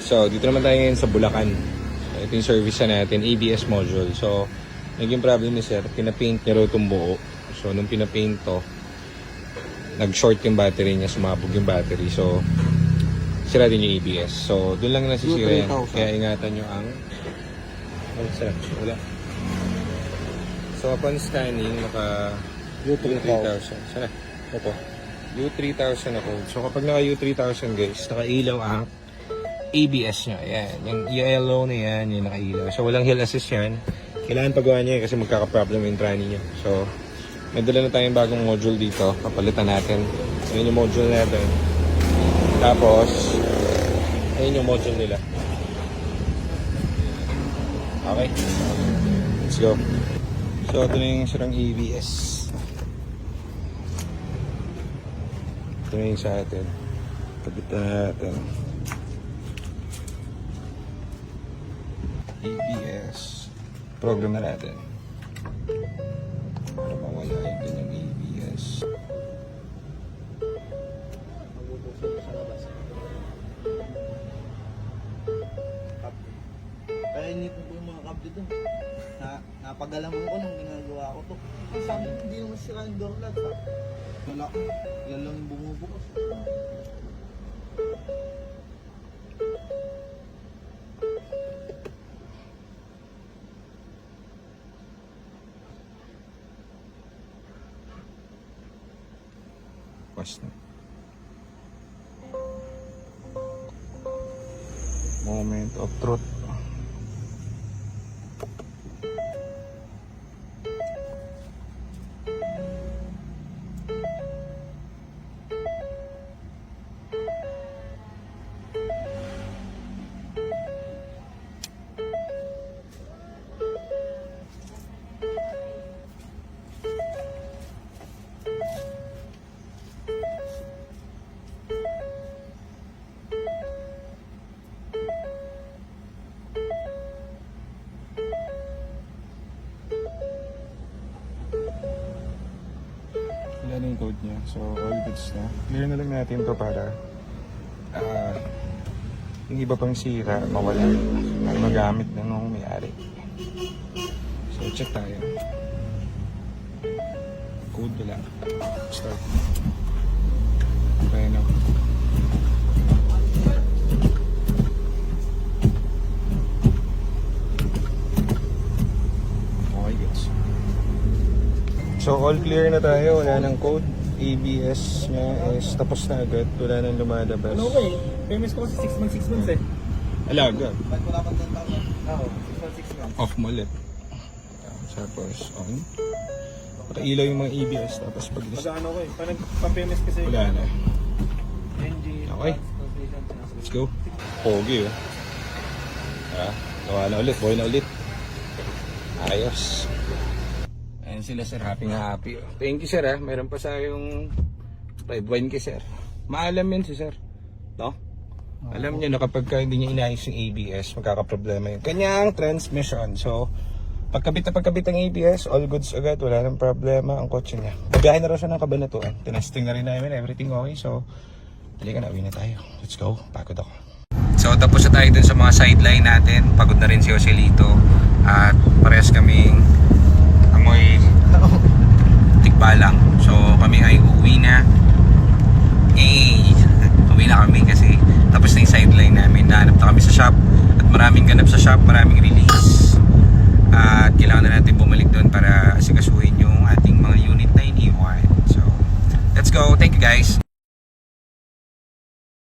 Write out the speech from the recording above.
So, dito naman tayo ngayon sa Bulacan. Ito yung service na natin, ABS module. So, naging problem ni sir, pinapaint niya raw itong buo. So, nung pinapaint to, nag-short yung battery niya, sumabog yung battery. So, sira din yung ABS. So, doon lang nasisira yan. Kaya ingatan nyo ang... Oh, sir, wala. So, upon scanning, naka U3000. Sana? Opo. U3000 ako. So, kapag naka U3000 guys, nakailaw ang ABS nyo. Ayan. Yung yellow na yan, yung nakailaw. So, walang hill assist yan. Kailangan pagawa nyo yan kasi magkaka-problem yung tranny nyo. So, may dala na tayong bagong module dito. Papalitan natin. So, yun yung module natin. Tapos, ayun yung module nila. Okay. Let's go. So, ito na yung sirang ABS. Ito na yung sa atin. Kabit na natin. ABS. Program na natin. Para mawala yung kanyang ABS. Kaya inipin ko yung mga kable dito. Napagalaman ko nung ginagawa ko to. Ang sabi ko, hindi naman sila yung door lock ha. Wala ko. Yan lang yung bumubukas. Pas na. Moment of truth. Wala na yung code niya. So, all goods na. Clear na lang natin to para yung iba pang sira, mawala. Para magamit na nung may-ari. So, check tayo. Code wala. Start. Okay na. Okay, goods. So, all clear na tayo. Wala nang code. ABS niya is tapos na agad. Wala nang lumalabas. Ano ko eh? Famous ko kasi 6 months eh. Alaga. Ba't wala pang tentang na? Oo, 6 months. Off mo ulit. Tapos on. Pakailaw yung mga ABS. Tapos pag Mag-ano ko eh. Pag nagpa-famous kasi. wala na. Engine. Okay. Let's go. Pogi oh. Gawa na ulit. Boy na ulit. Ayos. Ayan sila sir. Happy na happy. Thank you sir ha. Meron pa sa yung red wine kay sir. Maalam yan si sir. No? Alam niyo na kapag hindi niya inayos yung ABS, magkakaproblema yung kanyang transmission. So, pagkabit ang ABS, all goods agad, wala nang problema ang kotse niya. Magahin na rin siya ng Kabanatuan. Tinesting na rin namin, everything okay. So, halika na, uwi na tayo. Let's go, pagod ako. So, tapos na tayo dun sa mga sideline natin. Pagod na rin si Joselito. At parehas kaming amoy tikbalang. So, kami ay uuwi na. Uwi na kami kasi tapos na yung sideline namin. Nahanap na kami sa shop at maraming ganap sa shop, maraming release at kailangan na natin bumalik doon para asikasuhin yung ating mga unit na iniwan. So let's go, thank you guys.